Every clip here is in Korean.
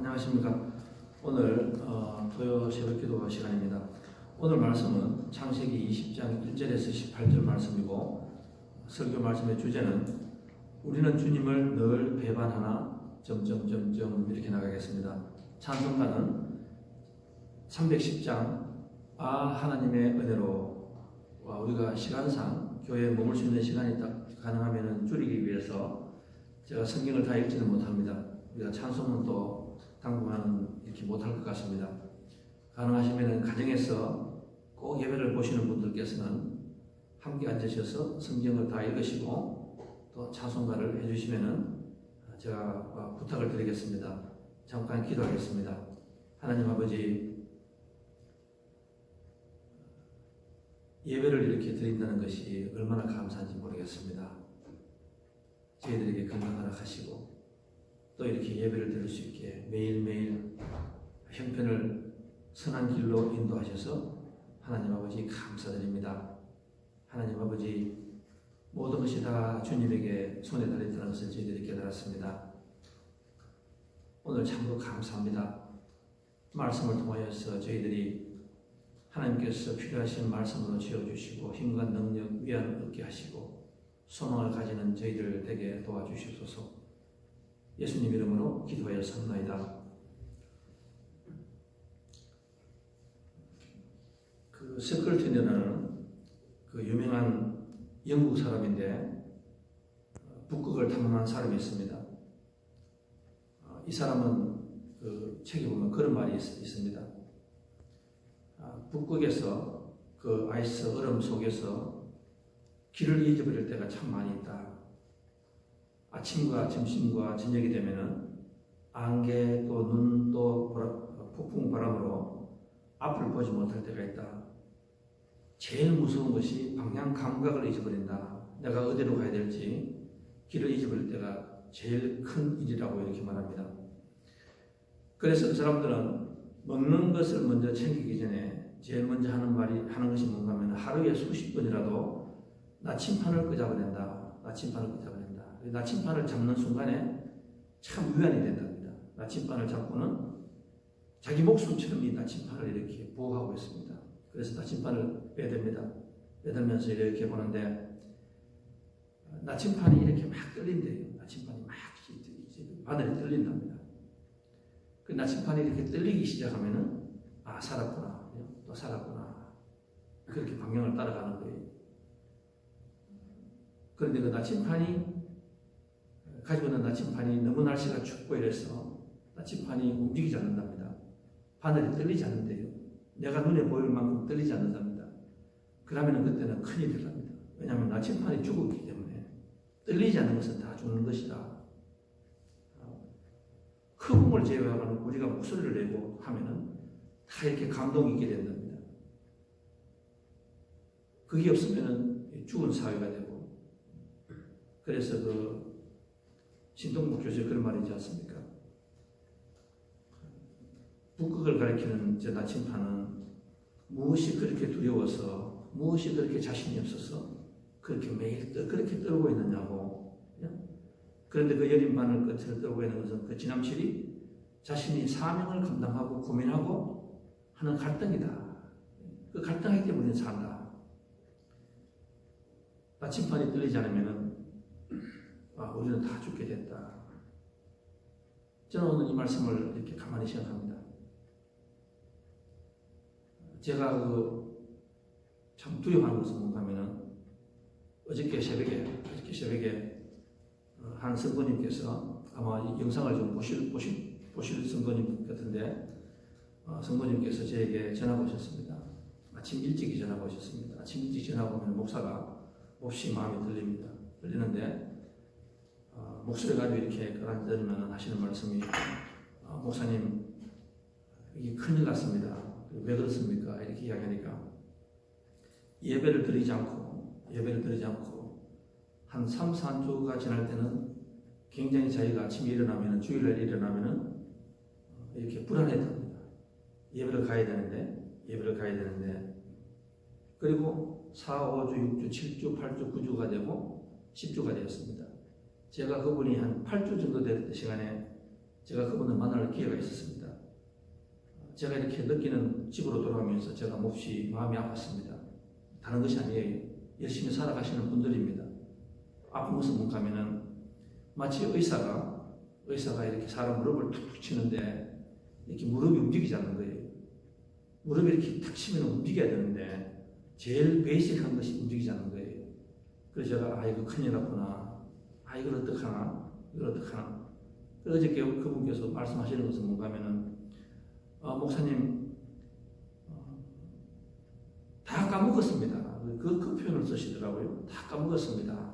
안녕하십니까. 오늘 토요 새벽기도 시간입니다. 오늘 말씀은 창세기 20장 1절에서 18절 말씀이고, 설교 말씀의 주제는 우리는 주님을 늘 배반하나 이렇게 나가겠습니다. 찬송가는 310장 하나님의 은혜로, 우리가 시간상 교회에 머물 수 있는 시간이 딱 가능하면 줄이기 위해서 제가 성경을 다 읽지는 못합니다. 우리가 찬송은 또 당분간은 이렇게 못할 것 같습니다. 가능하시면 가정에서 꼭 예배를 보시는 분들께서는 함께 앉으셔서 성경을 다 읽으시고 또 찬송가를 해주시면 제가 부탁을 드리겠습니다. 잠깐 기도하겠습니다. 하나님 아버지, 예배를 이렇게 드린다는 것이 얼마나 감사한지 모르겠습니다. 저희들에게 건강 허락하시고 또 이렇게 예배를 드릴 수 있게 매일매일 형편을 선한 길로 인도하셔서 하나님 아버지 감사드립니다. 하나님 아버지, 모든 것이 다 주님에게 손에 달렸다는 것을 저희들이 깨달았습니다. 오늘 참으로 감사합니다. 말씀을 통하여서 저희들이 하나님께서 필요하신 말씀으로 지어주시고 힘과 능력, 위안을 얻게 하시고 소망을 가지는 저희들 되게 도와주시옵소서. 예수님 이름으로 기도하여 섭나이다. 그 스컬튼이라는 그 유명한 영국 사람인데 북극을 탐험한 사람이 있습니다. 이 사람은 그 책에 보면 그런 말이 있습니다. 북극에서 그 아이스 얼음 속에서 길을 잊어버릴 때가 참 많이 있다. 아침과 점심과 저녁이 되면은 안개 또 눈 또 폭풍 바람으로 앞을 보지 못할 때가 있다. 제일 무서운 것이 방향 감각을 잊어버린다. 내가 어디로 가야 될지 길을 잊어버릴 때가 제일 큰 일이라고 이렇게 말합니다. 그래서 그 사람들은 먹는 것을 먼저 챙기기 전에 제일 먼저 하는 것이 뭔가 하면 하루에 수십 번이라도 나침판을 끄잡아낸다. 나침판을 끄잡아낸다. 나침판을 잡는 순간에 참 위안이 된답니다. 나침판을 잡고는 자기 목숨처럼 이 나침판을 이렇게 보호하고 있습니다. 그래서 나침판을 빼댑니다. 빼들면서 이렇게 보는데 나침판이 이렇게 막 떨린대요. 나침판이 막 바늘이 떨린답니다. 그 나침판이 이렇게 떨리기 시작하면은 살았구나, 또 살았구나, 그렇게 방향을 따라가는 거예요. 그런데 그 나침판이 가지고 있는 나침판이 너무 날씨가 춥고 이래서 나침판이 움직이지 않는답니다. 바늘이 떨리지 않는데요. 내가 눈에 보일 만큼 떨리지 않는답니다. 그러면 그때는 큰일이 납니다. 왜냐하면 나침판이 죽었기 때문에 떨리지 않는 것은 다 죽는 것이다. 흑음을 제외하고는 우리가 목소리를 내고 하면은 다 이렇게 감동이 있게 된답니다. 그게 없으면은 죽은 사회가 되고, 그래서 그 신동복 교수의 그런 말이지 않습니까? 북극을 가리키는 저 나침판은 무엇이 그렇게 두려워서, 무엇이 그렇게 자신이 없어서 그렇게 매일 그렇게 떨고 있느냐고. 그런데 그 여린 바늘 끝을 떨고 있는 것은 그 지남칠이 자신이 사명을 감당하고 고민하고 하는 갈등이다. 그 갈등하기 때문에 산다. 나침판이 떨리지 않으면은 우리는 다 죽게 됐다. 저는 오늘 이 말씀을 이렇게 가만히 생각합니다. 제가 참 두려워하는 것은 뭔가 하면은 어저께 새벽에 한 성도님께서 아마 이 영상을 좀 보실 성도님 같은데, 성도님께서 저에게 전화가 오셨습니다. 아침 일찍 전화가 오셨습니다. 아침 일찍 전화가 오면 목사가 몹시 마음이 들리는데 목소리 가지고 이렇게 끌어들이면 하시는 말씀이, 목사님 이게 큰일 났습니다. 왜 그렇습니까? 이렇게 이야기하니까 예배를 드리지 않고 한 3, 4주가 지날 때는 굉장히 자기가 아침에 일어나면, 주일날 일어나면 이렇게 불안했답니다. 예배를 가야 되는데 그리고 4, 5주, 6주, 7주, 8주, 9주가 되고 10주가 되었습니다. 제가 그분이 한 8주 정도 될 시간에 제가 그분을 만날 기회가 있었습니다. 제가 이렇게 느끼는 집으로 돌아오면서 제가 몹시 마음이 아팠습니다. 다른 것이 아니에요. 열심히 살아가시는 분들입니다. 아픈 것은 뭔가 하면은 마치 의사가 이렇게 사람 무릎을 툭툭 치는데 이렇게 무릎이 움직이지 않는 거예요. 무릎이 이렇게 탁 치면 움직여야 되는데 제일 베이직한 것이 움직이지 않는 거예요. 그래서 제가 이거 큰일 났구나. 이걸 어떡하나. 어저께 그분께서 말씀하시는 것은 뭔가 하면은 목사님 다 까먹었습니다. 그 표현을 쓰시더라고요. 다 까먹었습니다.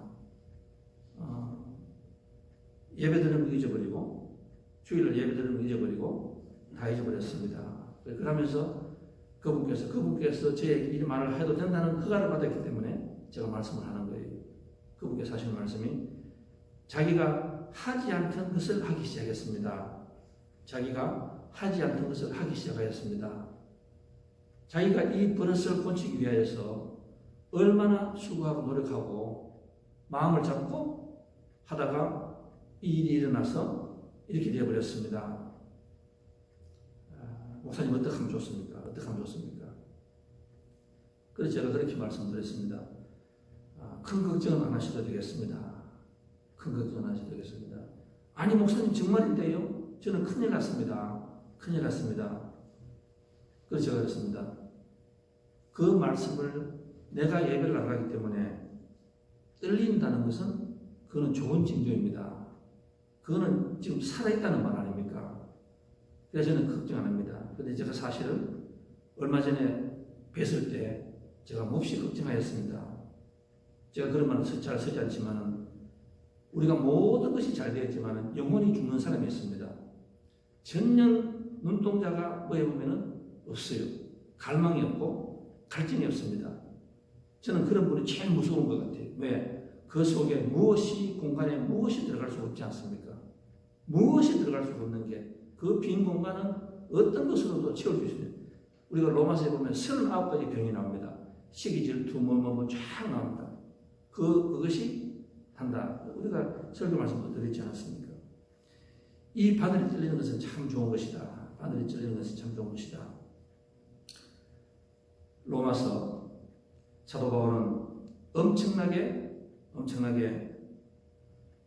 예배드리는 거 잊어버리고 주일날 예배드리는 거 잊어버리고 다 잊어버렸습니다. 그러면서 그분께서 제 이 말을 해도 된다는 허가를 받았기 때문에 제가 말씀을 하는 거예요. 그분께서 하시는 말씀이 자기가 하지 않던 것을 하기 시작했습니다. 자기가 하지 않던 것을 하기 시작하였습니다. 자기가 이 버릇을 고치기 위하여서 얼마나 수고하고 노력하고 마음을 잡고 하다가 이 일이 일어나서 이렇게 되어버렸습니다. 목사님 어떻게 하면 좋습니까? 어떻게 하면 좋습니까? 그래서 제가 그렇게 말씀드렸습니다. 큰 걱정은 안 하셔도 되겠습니다. 큰 걱정은 안 하셔도 되겠습니다. 아니 목사님 정말인데요? 저는 큰일 났습니다. 큰일 났습니다. 그래서 제가 그랬습니다. 그 말씀을 내가 예배를 안 가기 때문에 떨린다는 것은 그거는 좋은 징조입니다. 그거는 지금 살아있다는 말 아닙니까? 그래서 저는 걱정 안 합니다. 그런데 제가 사실은 얼마 전에 뵀을 때 제가 몹시 걱정하였습니다. 제가 그런 말은 잘 쓰지 않지만 우리가 모든 것이 잘 되었지만 영혼이 죽는 사람이 있습니다. 전년 눈동자가 뭐에 보면은 없어요. 갈망이 없고 갈증이 없습니다. 저는 그런 분이 제일 무서운 것 같아요. 왜? 그 속에 공간에 무엇이 들어갈 수 없지 않습니까? 무엇이 들어갈 수 없는 게 그 빈 공간은 어떤 것으로도 채울 수 있습니다. 우리가 로마서에 보면 39가지 병이 나옵니다. 시기, 질투, 쫙 나옵니다. 그것이 한다. 우리가 설교 말씀도 드리지 않았습니까? 이 바늘이 찔리는 것은 참 좋은 것이다. 바늘이 찔리는 것은 참 좋은 것이다. 로마서 사도 바울은 엄청나게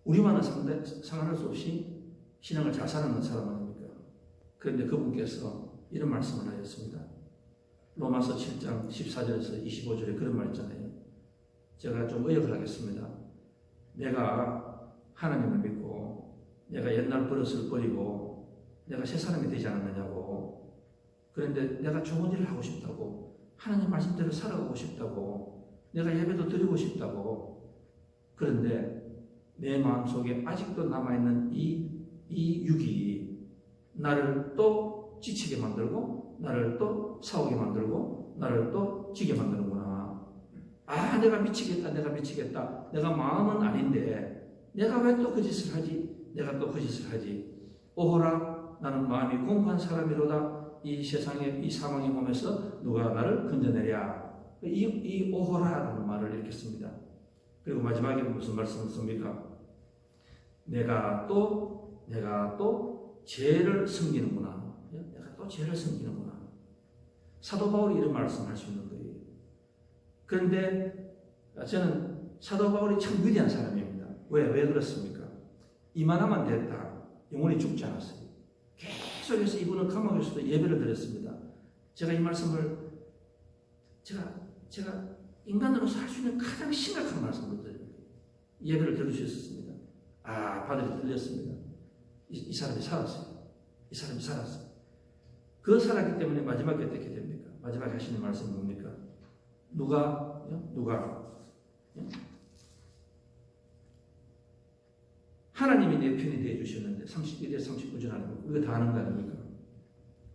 우리와는 상관할 수 없이 신앙을 잘 사는 사람 아닙니까? 그런데 그분께서 이런 말씀을 하셨습니다. 로마서 7장 14절에서 25절에 그런 말 있잖아요. 제가 좀 의역을 하겠습니다. 내가 하나님을 믿고 내가 옛날 버릇을 버리고 내가 새 사람이 되지 않았느냐고. 그런데 내가 좋은 일을 하고 싶다고, 하나님 말씀대로 살아가고 싶다고, 내가 예배도 드리고 싶다고. 그런데 내 마음속에 아직도 남아있는 이 육이 나를 또 지치게 만들고 나를 또 싸우게 만들고 나를 또 지게 만드는구나. 내가 미치겠다. 내가 마음은 아닌데 내가 왜 또 그 짓을 하지? 내가 또 그 짓을 하지? 오호라, 나는 마음이 공고한 사람이로다. 이 세상에, 이 사망의 몸에서 누가 나를 건져내랴. 이 오호라라는 말을 이렇게 씁니다. 그리고 마지막에 무슨 말씀을 씁니까? 내가 또 죄를 섬기는구나. 내가 또 죄를 섬기는구나. 사도 바울이 이런 말씀을 할 수 있는 거예요. 그런데 저는 사도 바울이 참 위대한 사람입니다. 왜 그렇습니까? 이만하면 됐다. 영혼이 죽지 않았어요. 계속해서 이분은 감옥에서도 예배를 드렸습니다. 제가 이 말씀을 제가 인간으로서 할 수 있는 가장 심각한 말씀을 드려요. 예배를 들을 수 있었습니다. 바늘이 뚫렸습니다. 이 사람이 살았어요. 이 사람이 살았어요. 그 살았기 때문에 마지막에 어떻게 됩니까? 마지막에 하시는 말씀이 뭡니까? 누가 하나님이 내 편이 되어 주셨는데 31절 39절 아닙니까? 우리가 다 아는 거 아닙니까?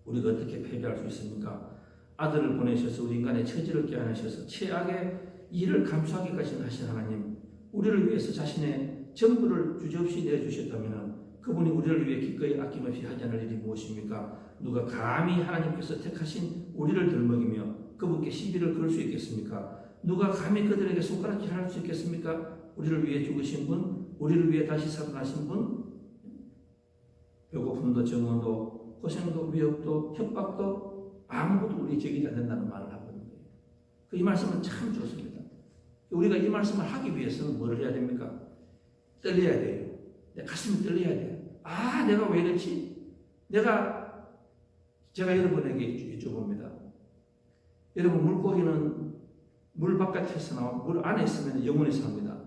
우리가 어떻게 패배할 수 있습니까? 아들을 보내셔서 우리 인간의 처지를 깨어내셔서 최악의 일을 감수하기까지 하신 하나님, 우리를 위해서 자신의 전부를 주저없이 내주셨다면 그분이 우리를 위해 기꺼이 아낌없이 하지 않을 일이 무엇입니까? 누가 감히 하나님께서 택하신 우리를 들먹이며 그분께 시비를 걸을 수 있겠습니까? 누가 감히 그들에게 손가락질할 수 있겠습니까? 우리를 위해 죽으신 분, 우리를 위해 다시 살아나신 분, 배고파 고통도 정원도 고생도 위협도 협박도 아무것도 우리 적이 안 된다는 말을 하거든요. 이 말씀은 참 좋습니다. 우리가 이 말씀을 하기 위해서는 뭐를 해야 됩니까? 떨려야 돼요. 내 가슴이 떨려야 돼요. 아, 내가 왜 이렇지? 제가 여러분에게 여쭤봅니다. 여러분, 물고기는 물 바깥에서 나오고 물 안에 있으면 영원히 삽니다.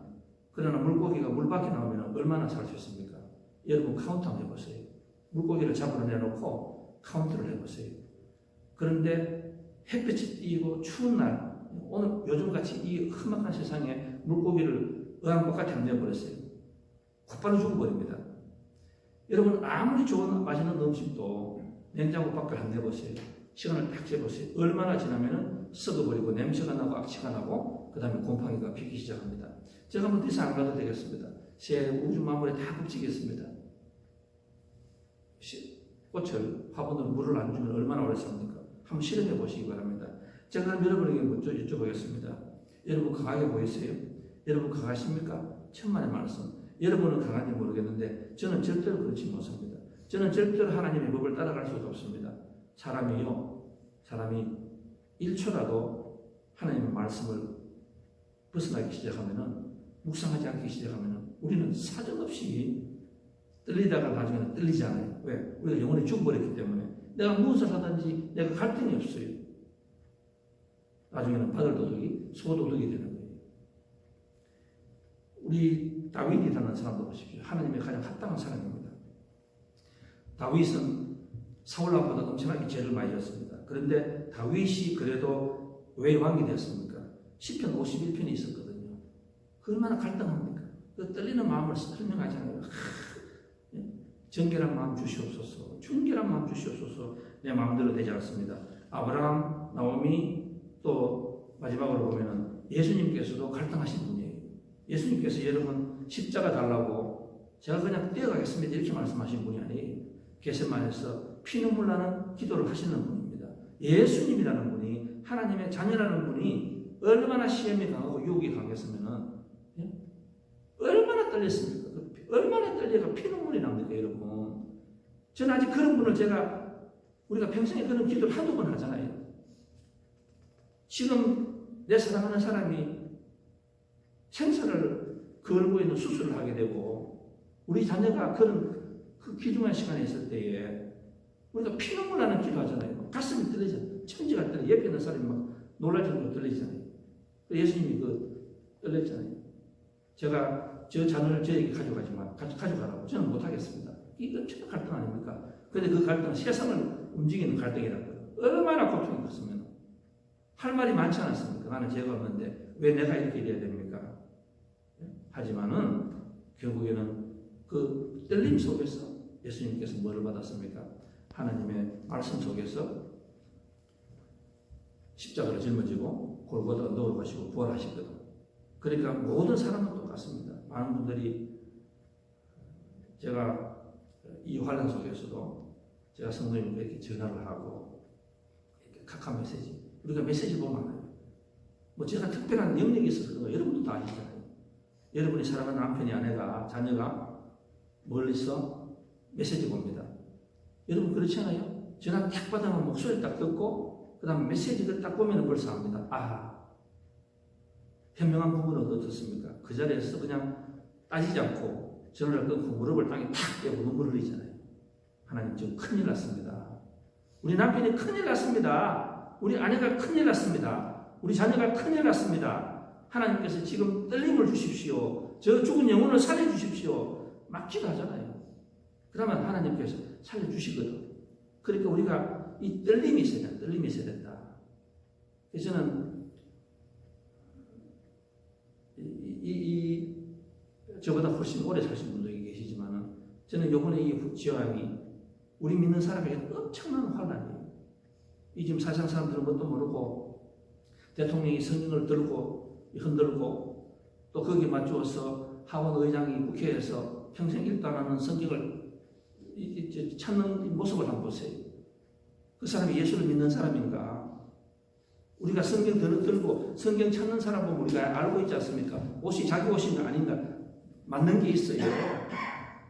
그러나 물고기가 물 밖에 나오면 얼마나 살 수 있습니까? 여러분, 카운트 한번 해보세요. 물고기를 잡으러 내놓고 카운트를 해보세요. 그런데 햇빛이 띄고 추운 날, 오늘 요즘같이 이 험악한 세상에 물고기를 어항 바깥에 안 내버렸어요. 곧바로 죽어버립니다. 여러분, 아무리 좋은 맛있는 음식도 냉장고 밖을 안 내보세요. 시간을 딱 재보세요. 얼마나 지나면 썩어버리고 냄새가 나고 악취가 나고 그 다음에 곰팡이가 피기 시작합니다. 제가 뭐 뒤에서 안 가도 되겠습니다. 새 우주 만물에 다 굽지겠습니다. 꽃을 화분으로 물을 안 주면 얼마나 오래 삽니까? 한번 실험해 보시기 바랍니다. 제가 그럼 여러분에게 먼저 여쭤보겠습니다. 여러분 강하게 보이세요? 여러분 강하십니까? 천만의 말씀. 여러분은 강한지 모르겠는데 저는 절대로 그렇지 못합니다. 저는 절대로 하나님의 법을 따라갈 수가 없습니다. 사람이 1초라도 하나님의 말씀을 벗어나기 시작하면은, 묵상하지 않기 시작하면은 우리는 사정없이 떨리다가 나중에는 떨리지 않아요. 왜? 우리가 영혼이 죽어버렸기 때문에. 내가 무엇을 하든지 내가 갈등이 없어요. 나중에는 바늘도둑이 소도둑이 되는 거예요. 우리 다윗이라는 사람도 보십시오. 하나님의 가장 합당한 사람입니다. 다윗은 사울왕보다 엄청나게 죄를 많이 졌습니다. 그런데 다윗이 그래도 왜 왕이 되었습니까? 시편 51편이 있었거든요. 그 얼마나 갈등합니까? 그 떨리는 마음을 설명하잖아요. 정결한 마음 주시옵소서, 순결한 마음 주시옵소서. 내 마음대로 되지 않습니다. 아브라함, 나오미, 또 마지막으로 보면은 예수님께서도 갈등하신 분이에요. 예수님께서 여러분 십자가 달라고 제가 그냥 뛰어가겠습니다 이렇게 말씀하신 분이 아니에요. 겟세마네에서 피눈물 나는 기도를 하시는 분입니다. 예수님이라는 분이, 하나님의 자녀라는 분이 얼마나 시험이 강하고 유혹이 강했으면은 얼마나 떨렸습니까? 얼마나 떨려가 피눈물이 납니까, 여러분? 저는 아직 그런 분을 우리가 평생에 그런 기도를 한두 번 하잖아요. 지금 내 사랑하는 사람이 생사를 걸고 있는 수술을 하게 되고, 우리 자녀가 그런 그 귀중한 시간에 있을 때에 우리가 피눈물 나는 기도하잖아요. 가슴이 떨리잖아요. 천지가 떨려. 옆에 있는 사람이 막 놀랄 정도로 떨리잖아요. 예수님이 떨렸잖아요. 제가 저 자녀를 저에게 가져가라고. 저는 못하겠습니다. 이거 엄청난 갈등 아닙니까? 그런데 그 갈등은 세상을 움직이는 갈등이라고요. 얼마나 고통이 컸으면. 할 말이 많지 않았습니까? 나는 죄가 없는데 왜 내가 이렇게 이래야 됩니까? 하지만은 결국에는 그 떨림 속에서 예수님께서 뭐를 받았습니까? 하나님의 말씀 속에서 십자가를 짊어지고 골고다 언덕으로 가시고 부활하시거든. 그러니까 모든 사람은 똑같습니다. 많은 분들이, 제가 이 환란 속에서도 제가 성도님께 이렇게 전화를 하고 이렇게 카카 메시지, 우리가 메시지 보면 알아요. 뭐 제가 특별한 영역이 있어서 그런 거 여러분도 다 아시잖아요. 여러분이 사랑하는 남편이, 아내가, 자녀가 멀리서 메시지 봅니다. 여러분 그렇지 않아요? 전화 딱 받으면 목소리 딱 듣고 그 다음에 메시지를 딱 보면 벌써 압니다. 아, 현명한 부부는 어떻습니까? 그 자리에서 그냥 따지지 않고 전화를 끊고 무릎을 땅에 탁 떼고 눈물을 흘리잖아요. 하나님 지금 큰일 났습니다. 우리 남편이 큰일 났습니다. 우리 아내가 큰일 났습니다. 우리 자녀가 큰일 났습니다. 하나님께서 지금 떨림을 주십시오. 저 죽은 영혼을 살려주십시오. 막 기도하잖아요. 그러면 하나님께서 살려주시거든. 그러니까 우리가 이 떨림이 있어야 된다. 떨림이 있어야 된다. 그래서 저는 저보다 훨씬 오래 사신 분들이 계시지만은 저는 요번에 이 지화양이 우리 믿는 사람에게 엄청난 환란이에요. 이 지금 사상 사람들은 뭣도 모르고 대통령이 성경을 들고 흔들고 또 거기에 맞추어서 하원 의장이 국회에서 평생 읽도 안 하는 성경을 찾는 모습을 한번 보세요. 그 사람이 예수를 믿는 사람인가? 우리가 성경 들고 성경 찾는 사람 보면 우리가 알고 있지 않습니까? 옷이 자기 옷인가 아닌가 맞는 게 있어요.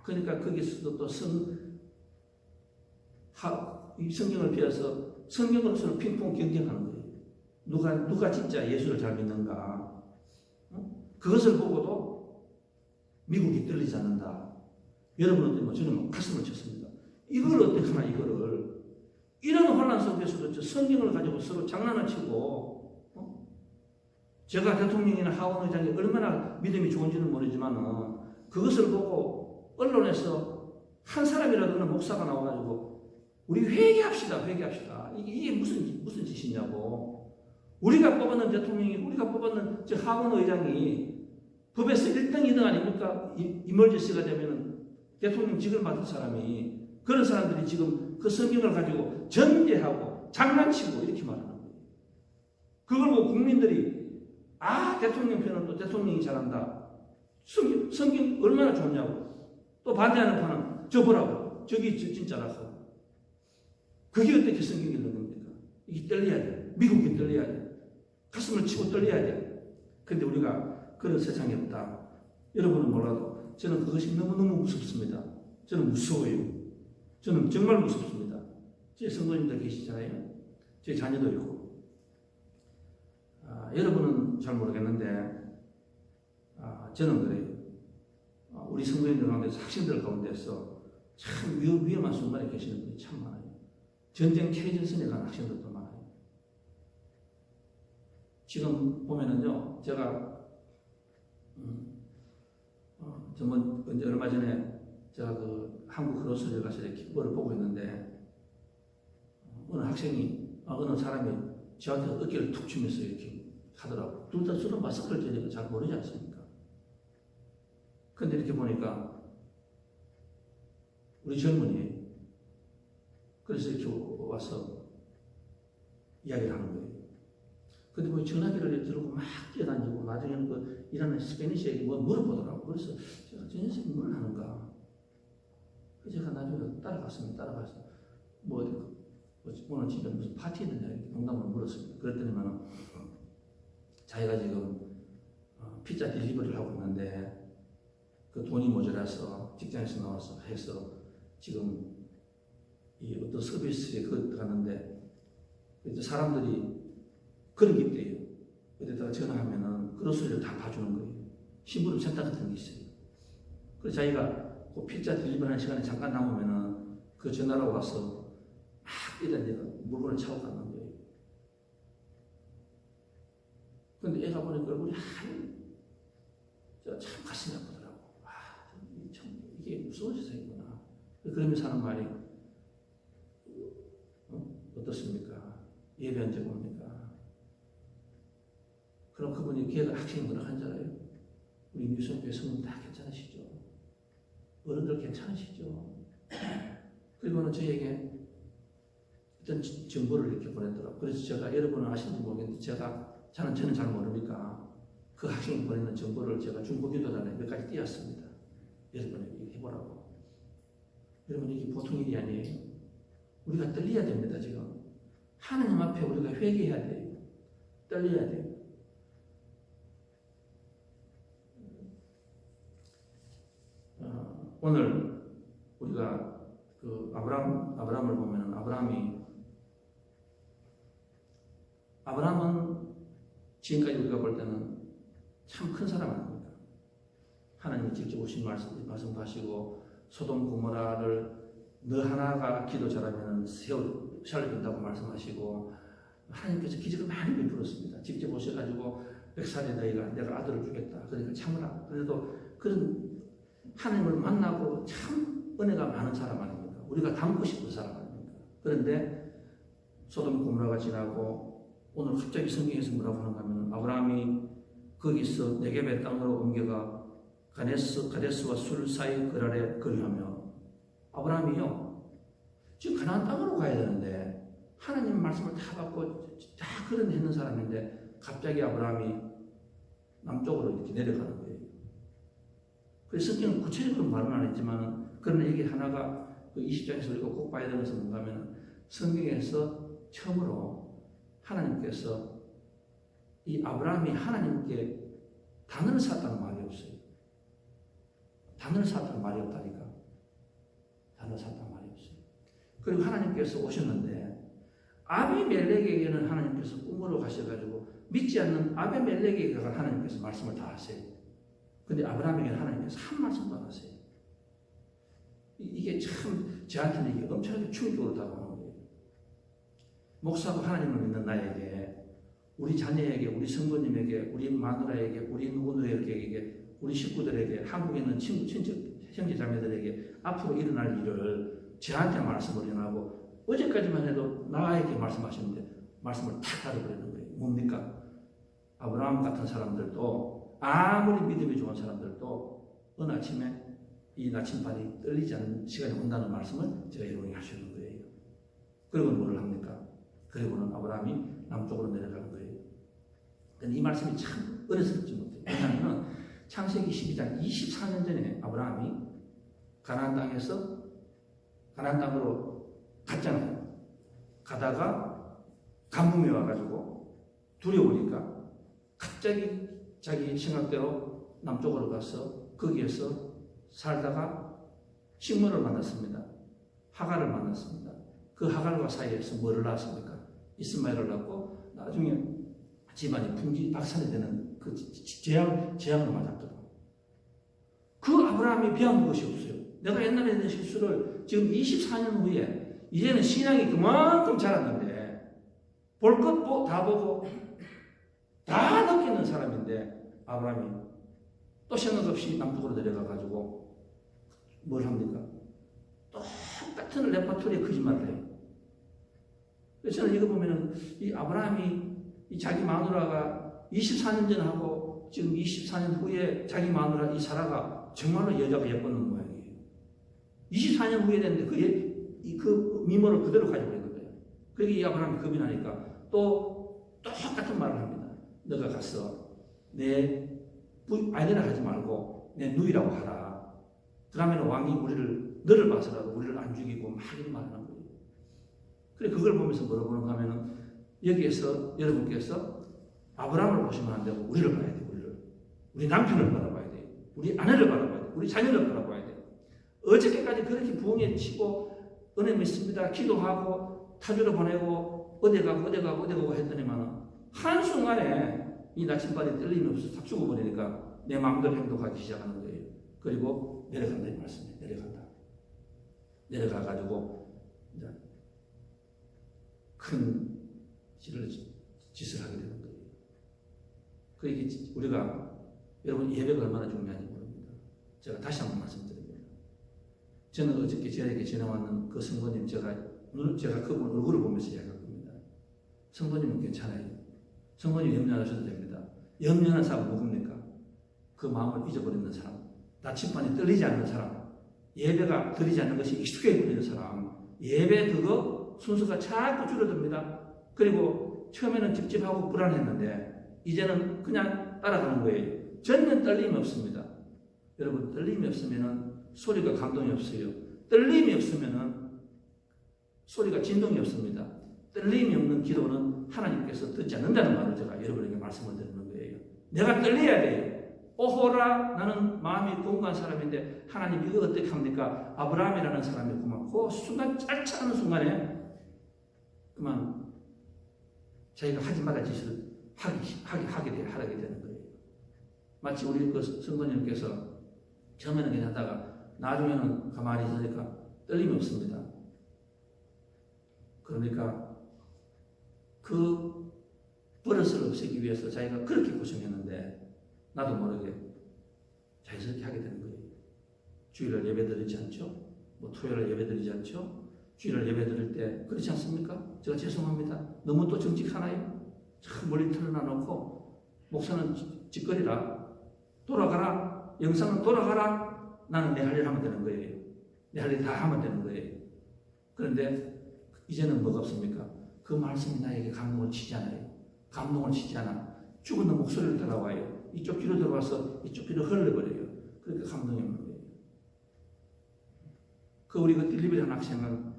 그러니까 거기서도 또 이 성경을 비워서 성경으로서는 핑퐁 경쟁하는 거예요. 누가 진짜 예수를 잘 믿는가. 그것을 보고도 미국이 떨리지 않는다. 여러분은 뭐 저는 가슴을 쳤습니다. 이걸 어떻게 하나 이거를 이런 혼란 속에서도 성경을 가지고 서로 장난을 치고 제가 대통령이나 하원 의장이 얼마나 믿음이 좋은지는 모르지만 그것을 보고 언론에서 한 사람이라도 어느 목사가 나와가지고 우리 회개합시다. 이게 무슨 짓이냐고. 우리가 뽑았는 대통령이 우리가 뽑았는 저 하원 의장이 법에서 1등, 2등 아닙니까? 이멀전시가 되면은 대통령 직을 맡은 사람이 그런 사람들이 지금 그 성경을 가지고 전제하고 장난치고 이렇게 말하는 거예요. 그걸 보고 국민들이 대통령 편은 또 대통령이 잘한다. 성경 얼마나 좋냐고. 또 반대하는 판은 저 보라고. 저기 진짜라고. 그게 어떻게 성경이 있는 겁니까? 이게 떨려야 돼. 미국이 떨려야 돼. 가슴을 치고 떨려야 돼. 근데 우리가 그런 세상이 없다. 여러분은 몰라도 저는 그것이 너무너무 무섭습니다. 저는 무서워요. 저는 정말 무섭습니다. 제 성도님들 계시잖아요. 제 자녀도 있고. 여러분은 잘 모르겠는데 저는 그래요. 우리 성도님들 가운데서 학생들 가운데서 참 위험한 순간에 계시는 분이 참 많아요. 전쟁 최전선에 간 학생들도 많아요. 지금 보면은요, 제가 언제 얼마 전에 제가 그 한국 크로스를 가서 이렇게 그걸 보고 있는데 어느 학생이 어느 사람이 저한테 어깨를 툭 치면서 이렇게 하더라고. 둘 다 서로 마스크를 쓰니까 잘 모르지 않습니까? 근데 이렇게 보니까 우리 젊은이 그래서 이렇게 와서 이야기를 하는 거예요. 근데 뭐 전화기를 들고 막 뛰어다니고 나중에는 그 일하는 스페니쉬에게 뭐 물어보더라고. 그래서 제가 저 녀석이 뭘 하는가. 그래서 제가 나중에 따라갔습니다. 따라가서 오늘 집에 무슨 파티 있느냐 이렇게 농담을 물었습니다. 그랬더니만 자기가 지금 피자 딜리버리를 하고 있는데 그 돈이 모자라서 직장에서 나와서 해서 지금 이 어떤 서비스에 들어갔는데 사람들이 그런 게 있대요. 그때다가 전화하면은 그로스를 다 봐주는 거예요. 심부름 센터 같은 게 있어요. 그래서 자기가 그 피자 딜리버리하는 시간에 잠깐 남으면은 그 전화로 와서 막 뛰다니다가 물건을 차고 가는 거예요. 근데 애가 보니까 우리 참 가슴이 아프더라고. 참 이게 무서운 세상이구나. 그러면서 하는 말이 어떻습니까? 예배 언제 봅니까? 그럼 그분이 걔가 학생이 뭐라 한 줄 알아요? 우리 뉴스교회 성도들 다 괜찮으시죠? 어른들 괜찮으시죠? 그리고는 저에게 어떤 정보를 이렇게 보내더라고요. 그래서 제가 여러분은 아시는지 모르겠는데 저는 잘 모르니까 그 학생이 보내는 정보를 제가 중보기도단에 몇 가지 띄었습니다. 여러분에게 해보라고. 여러분 이게 보통 일이 아니에요. 우리가 떨려야 됩니다. 지금 하나님 앞에 우리가 회개해야 돼요. 떨려야 돼요. 오늘 우리가 그 아브라함을 보면 아브라함은 지금까지 우리가 볼 때는 참 큰 사람 아닙니까? 하나님이 직접 오신 말씀도 하시고 소돔 고모라를 너 하나가 기도 잘하면 살려준다고 말씀하시고 하나님께서 기적을 많이 베풀었습니다. 직접 오셔가지고 100살에 내가 아들을 주겠다. 그러니까 참으라. 그래도 그런 하나님을 만나고 참 은혜가 많은 사람 아닙니까? 우리가 닮고 싶은 사람 아닙니까? 그런데 소돔 고모라가 지나고 오늘 갑자기 성경에서 뭐라고 하는가 하면 아브라함이 거기서 네겝의 땅으로 옮겨가 가데스와 술 사이 그랄에 거류하며 아브라함이요 지금 가나안 땅으로 가야 되는데 하나님 말씀을 다 받고 다 그런 했는 사람인데 갑자기 아브라함이 남쪽으로 이렇게 내려가는 거예요. 그래서 성경은 구체적으로 말은 안 했지만 그런 얘기 하나가 그 20장에서 우리가 꼭 봐야 되는 것은 뭔가 하면 성경에서 처음으로 하나님께서 이 아브라함이 하나님께 단어를 쌓았다는 말이 없어요. 단어를 쌓았다는 말이 없다니까. 단어를 쌓았다는 말이 없어요. 그리고 하나님께서 오셨는데 아비멜렉에게는 하나님께서 꿈으로 가셔가지고 믿지 않는 아비멜렉에게 하나님께서 말씀을 다 하세요. 근데 아브라함에게는 하나님께서 한 말씀도 안 하세요. 이게 참 저한테는 이게 엄청나게 충격으로 다가오는 거예요. 목사고 하나님을 믿는 나에게, 우리 자녀에게, 우리 성도님에게, 우리 마누라에게, 우리 누구누구에게, 우리 식구들에게, 한국에 있는 친구, 친척, 형제 자매들에게 앞으로 일어날 일을 저한테 말씀을 전하고 어제까지만 해도 나에게 말씀하셨는데 말씀을 탁 가려버리는 거예요. 뭡니까? 아브라함 같은 사람들도, 아무리 믿음이 좋은 사람들도 어느 아침에 이 나침반이 떨리지 않는 시간이 온다는 말씀을 제가 여러분이 하시는 거예요. 그리고는 뭐를 합니까? 그리고는 아브라함이 남쪽으로 내려가는 거예요. 근데 이 말씀이 참 어려스럽지 못해요. 왜냐하면 창세기 12장 24년 전에 아브라함이 가나안 땅에서 가나안 땅으로 갔잖아요. 가다가 간음이 와가지고 두려우니까 갑자기 자기 생각대로 남쪽으로 가서 거기에서 살다가 식물을 만났습니다. 하갈을 만났습니다. 그 하갈과 사이에서 뭐를 낳았습니까? 이스마엘을 낳고 나중에 집안이 풍지박산이 되는 그 재앙을 맞았거든. 그 아브라함이 배운 것이 없어요. 내가 옛날에 했는 실수를 지금 24년 후에 이제는 신앙이 그만큼 자랐는데 볼 것 다 보고 다 느끼는 사람인데 아브라함이 또 생각 없이 남쪽으로 내려가가지고 뭘 합니까? 똑같은 레파토리에 거짓말을 해요. 그래서 저는 이거 보면은 이 아브라함이 이 자기 마누라가 24년 전하고 지금 24년 후에 자기 마누라 이 사라가 정말로 여자가 예뻤는 모양이에요. 24년 후에 됐는데 그 미모를 그대로 가지고 있는 거예요. 그러니까 이 아브라함이 겁이 나니까 또 똑같은 말을 합니다. 너가 가서 내 아내라 하지 말고 내 누이라고 하라. 그러면 왕이 너를 봐서라도 우리를 안 죽이고 막 이런 말을 하는 거예요. 그래 그걸 보면서 뭐라고 그러는가 하면은 여기에서 여러분께서 아브라함을 보시면 안 되고 우리를 봐야 돼요. 우리 남편을 바라봐야 돼요. 우리 아내를 바라봐야 돼요. 우리 자녀를 바라봐야 돼요. 어저께까지 그렇게 부흥에 치고 은혜 믿습니다. 기도하고 타주로 보내고 어디 가고 했더니만 한순간에 이 나침반이 떨림이 없어서 탁 죽어버리니까 내 마음대로 행동하기 시작하는 거예요. 그리고 내려간다 이 말씀이에요. 내려가가지고 이제 큰 짓을 하게 되는 거예요. 그러니까 우리가 여러분 예배가 얼마나 중요한지 모릅니다. 제가 다시 한번 말씀드립니다. 저는 어저께 저에게 지나왔는 그 성도님 제가 그분 얼굴을 보면서 이야기할 겁니다. 성도님은 괜찮아요. 성도님 염려 안 하셔도 됩니다. 염려하는 사람은 누굽니까? 그 마음을 잊어버리는 사람, 나침반이 떨리지 않는 사람, 예배가 드리지 않는 것이 익숙해 버리는 사람, 예배 그거 순서가 자꾸 줄어듭니다. 그리고 처음에는 찝찝하고 불안했는데 이제는 그냥 따라가는 거예요. 전혀 떨림이 없습니다. 여러분 떨림이 없으면 소리가 감동이 없어요. 떨림이 없으면 소리가 진동이 없습니다. 떨림이 없는 기도는 하나님께서 듣지 않는다는 말을 제가 여러분에게 말씀을 드리는 거예요. 내가 떨려야 돼요. 오호라 나는 마음이 공고한 사람인데 하나님 이거 어떻게 합니까? 아브라함이라는 사람이 그만 그 순간 짧지 않은 순간에 그만 자기가 하지 말아야 짓을 하게 되는 거예요. 마치 우리 그 성도님께서 처음에는 괜찮다가 나중에는 가만히 있으니까 떨림이 없습니다. 그러니까 그 버릇을 없애기 위해서 자기가 그렇게 고생했는데 나도 모르게 자연스럽게 하게 되는 거예요. 주일을 예배드리지 않죠? 토요일을 예배드리지 않죠? 주일을 예배드릴 때 그렇지 않습니까? 제가 죄송합니다. 너무 또 정직하나요? 참 멀리 털어놔놓고 목사는 짓거리라 돌아가라 영상은 돌아가라 나는 내 할 일 하면 되는 거예요. 내 할 일 다 하면 되는 거예요. 그런데 이제는 뭐가 없습니까? 그 말씀이 나에게 감동을 치지 않아요. 감동을 치지 않아. 죽은 놈 목소리를 따라와요. 이쪽 귀로 들어와서 이쪽 귀로 흘러버려요. 그러니까 감동이 없는 거예요. 우리 그 딜리버리 한 학생은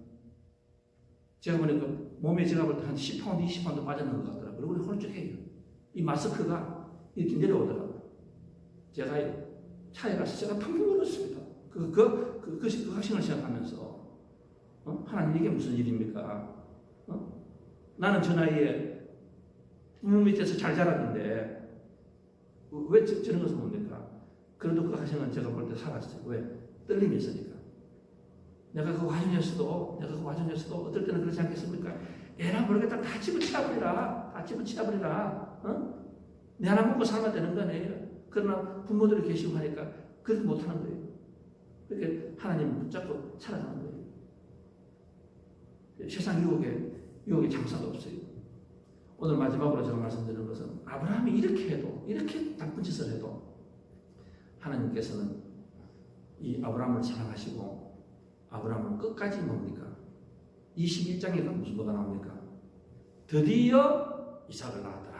제가 보니까 몸에 제가 볼 때 한 10파운드, 20파운드 빠져나온 것 같더라고요. 그리고 홀쭉해요. 이 마스크가 이렇게 내려오더라고요. 제가 차에 가서 제가 펑펑 울었습니다. 그 학생을 시작하면서 한 하나님 이게 무슨 일입니까? 나는 저 나이에 부모 밑에서 잘 자랐는데 왜 저런 것을 뭡니까? 그래도 그 과정은 제가 볼 때 살았어요. 왜? 떨림이 있으니까. 내가 그 과정에서도 어떨 때는 그렇지 않겠습니까? 애나 모르겠다. 다 집어치워버리라. 내 하나 먹고 살면 되는 거 아니에요? 그러나 부모들이 계시고 하니까 그렇게 못하는 거예요. 그렇게 하나님을 붙잡고 살아가는 거예요. 세상 유혹에 장사가 없어요. 오늘 마지막으로 제가 말씀드리는 것은 아브라함이 이렇게 나쁜 짓을 해도 하나님께서는 이 아브라함을 사랑하시고 아브라함을 끝까지 뭡니까? 21장에 무슨 뭐가 나옵니까? 드디어 이삭을 낳았더라.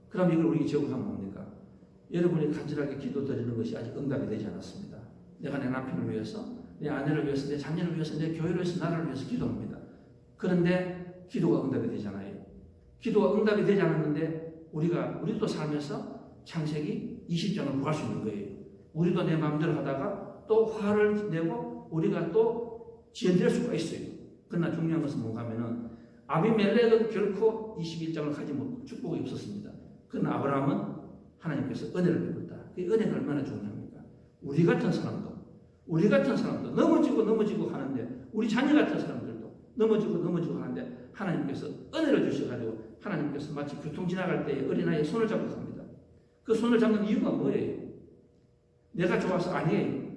그럼 이걸 우리가 적용하면 뭡니까? 여러분이 간절하게 기도드리는 것이 아직 응답이 되지 않았습니다. 내가 내 남편을 위해서, 내 아내를 위해서, 내 자녀를 위해서, 내 교회를 위해서, 나라를 위해서 기도합니다. 그런데 기도가 응답이 되잖아요. 기도가 응답이 되지 않았는데 우리도 살면서 창세기 20장을 구할 수 있는 거예요. 우리도 내 마음대로 하다가 또 화를 내고 우리가 또 지연될 수가 있어요. 그러나 중요한 것은 뭔가 하면은 아비멜렉은 결코 21장을 가지 못 축복이 없었습니다. 그러나 아브라함은 하나님께서 은혜를 베풀었다. 그 은혜가 얼마나 중요합니까? 우리 같은 사람도 넘어지고 하는데 우리 자녀 같은 사람들도 넘어지고 하는데 하나님께서 은혜를 주셔가지고 하나님께서 마치 교통 지나갈 때에 어린아이의 손을 잡고 갑니다. 그 손을 잡는 이유가 뭐예요? 내가 좋아서 아니에요.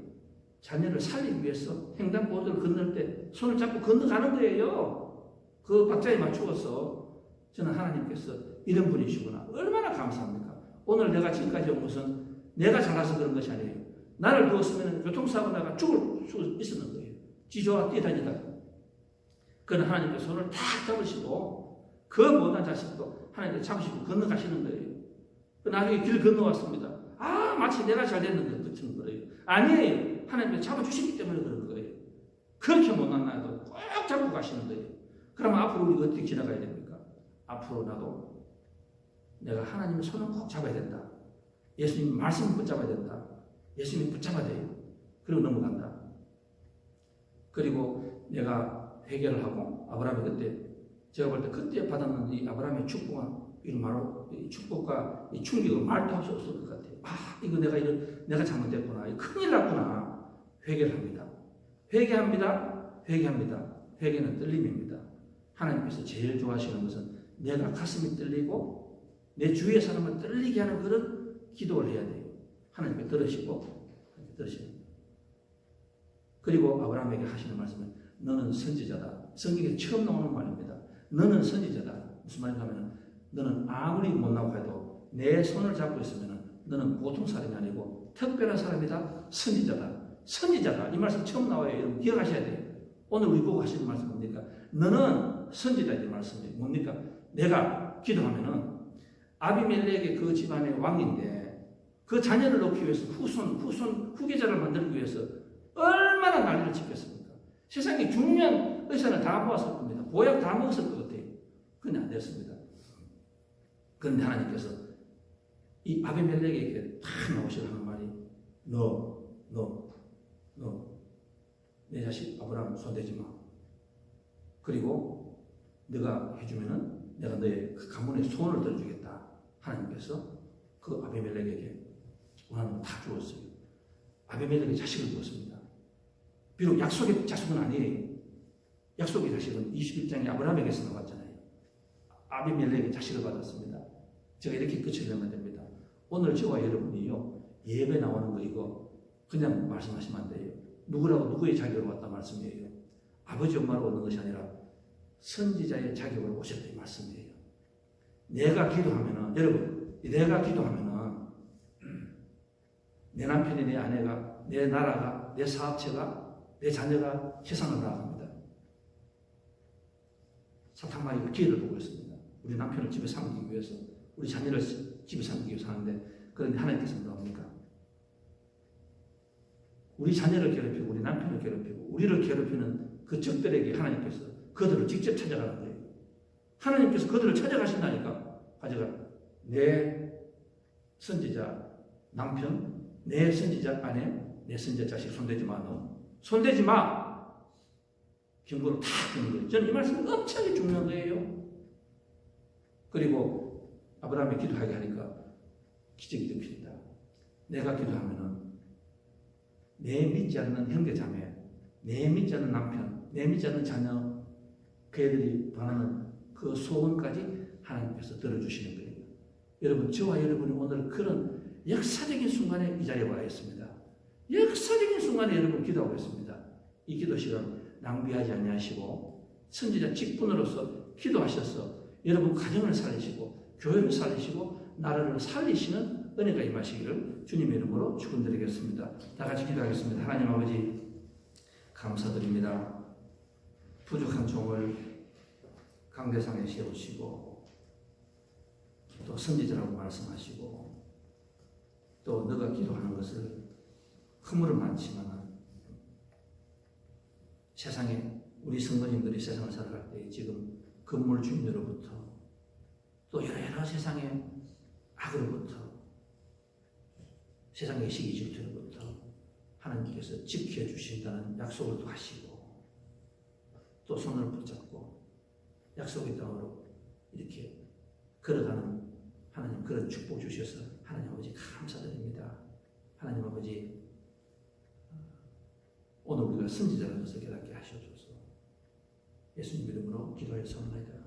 자녀를 살리기 위해서 횡단보도를 건널 때 손을 잡고 건너가는 거예요. 그 박자에 맞추어서 저는 하나님께서 이런 분이시구나. 얼마나 감사합니까? 오늘 내가 지금까지 온 것은 내가 잘나서 그런 것이 아니에요. 나를 두었으면 교통사고 나가 죽을 수 있었는 거예요. 지조와 뛰어다니다가. 그는 하나님께서 손을 탁 잡으시고 그 못난 자식도 하나님께서 잡으시고 건너가시는 거예요. 나중에 길 건너왔습니다. 마치 내가 잘 됐는 것 같은 거예요. 아니에요. 하나님께서 잡아주시기 때문에 그런 거예요. 그렇게 못난 나도 꼭 잡고 가시는 거예요. 그러면 앞으로 우리가 어떻게 지나가야 됩니까? 앞으로 나도 내가 하나님의 손을 꼭 잡아야 된다. 예수님 말씀을 붙잡아야 된다. 예수님 붙잡아야 돼요. 그리고 넘어간다. 그리고 내가 회개를 하고 아브라함이 그때 제가 볼 때 그때 받았는 이 아브라함의 이 축복과 이 충격을 말도 할 수 없을 것 같아요. 이거 내가 잘못됐구나. 큰일 났구나. 회개를 합니다. 회개는 떨림입니다. 하나님께서 제일 좋아하시는 것은 내가 가슴이 떨리고 내 주위의 사람을 떨리게 하는 그런 기도를 해야 돼요. 하나님께 들으시고. 그리고 아브라함에게 하시는 말씀은 너는 선지자다. 성경에 처음 나오는 말입니다. 너는 선지자다. 무슨 말인가 하면 너는 아무리 못나고 해도 내 손을 잡고 있으면 너는 보통 사람이 아니고 특별한 사람이다. 선지자다. 이 말씀 처음 나와요. 여러분 기억하셔야 돼요. 오늘 우리 보고 하시는 말씀 뭡니까? 너는 선지자 이 말씀이 뭡니까? 내가 기도하면은 아비멜렉의 그 집안의 왕인데 그 자녀를 놓기 위해서 후계자를 만들기 위해서 얼마나 난리를 치겠습니까? 세상에 중요한 의사는 다 모았을 겁니다. 보약 다 먹었을 것 같아요. 그런데 안 됐습니다. 그런데 하나님께서 이 아비멜렉에게 탁 나오시고 하는 말이 너 내 자식 아브라함 손대지 마. 그리고 네가 해주면은 내가 너의 그 가문의 소원을 들어주겠다. 하나님께서 그 아비멜렉에게 원하는 거 다 주었어요. 아비멜렉의 자식을 주었습니다. 비록 약속의 자식은 아니에요. 약속의 자식은 21장에 아브라함에게서 나왔잖아요. 아비멜렉의 자식을 받았습니다. 제가 이렇게 끝을 내면 됩니다. 오늘 저와 여러분이요 예배 나오는 거 이거 그냥 말씀하시면 안 돼요. 누구의 자격으로 왔다 말씀이에요. 아버지 엄마로 오는 것이 아니라 선지자의 자격으로 오셨다 이 말씀이에요. 내가 기도하면은 내 남편이 내 아내가 내 나라가 내 사업체가 내 자녀가 세상을 나아갑니다. 사탄마귀가 기회를 보고 있습니다. 우리 남편을 집에 삼기기 위해서 우리 자녀를 집에 삼기기 위해서 하는데 그런데 하나님께서 뭐합니까? 우리 자녀를 괴롭히고 우리 남편을 괴롭히고 우리를 괴롭히는 그 적들에게 하나님께서 그들을 직접 찾아가는 거예요. 하나님께서 그들을 찾아가신다니까. 가져가. 내 선지자 남편, 내 선지자 아내, 내 손자 자식 손대지 마. 너. 손대지 마. 경고를 다 주는 거예요. 저는 이 말씀이 엄청나게 중요한 거예요. 그리고 아브라함이 기도하게 하니까 기적이 일으킵니다. 내가 기도하면은 내 믿지 않는 형제 자매, 내 믿지 않는 남편, 내 믿지 않는 자녀, 그 애들이 바라는 그 소원까지 하나님께서 들어주시는 거예요. 여러분, 저와 여러분이 오늘 그런 역사적인 순간에 이 자리에 와 있습니다. 역사적인 순간에 여러분 기도하고 있습니다. 이 기도 시간 낭비하지 아니하시고 선지자 직분으로서 기도하셔서 여러분 가정을 살리시고 교회를 살리시고 나라를 살리시는 은혜가 임하시기를 주님의 이름으로 축원드리겠습니다. 다 같이 기도하겠습니다. 하나님 아버지 감사드립니다. 부족한 종을 강대상에 세우시고 또 선지자라고 말씀하시고 또 너가 기도하는 것을 허물은 많지만 세상에 우리 성도님들이 세상을 살아갈 때 지금 건물 주인으로부터 또 여러 세상의 악으로부터 세상의 시기 질투로부터 하나님께서 지켜주신다는 약속을 또 하시고 또 손을 붙잡고 약속의 땅으로 이렇게 걸어가는 하나님 그런 축복 주셔서 하나님 아버지 감사드립니다. 하나님 아버지 오늘 우리가 선지자라는 것을 깨닫게 하시옵소서. 예수님 이름으로 기도하여 선언하이다.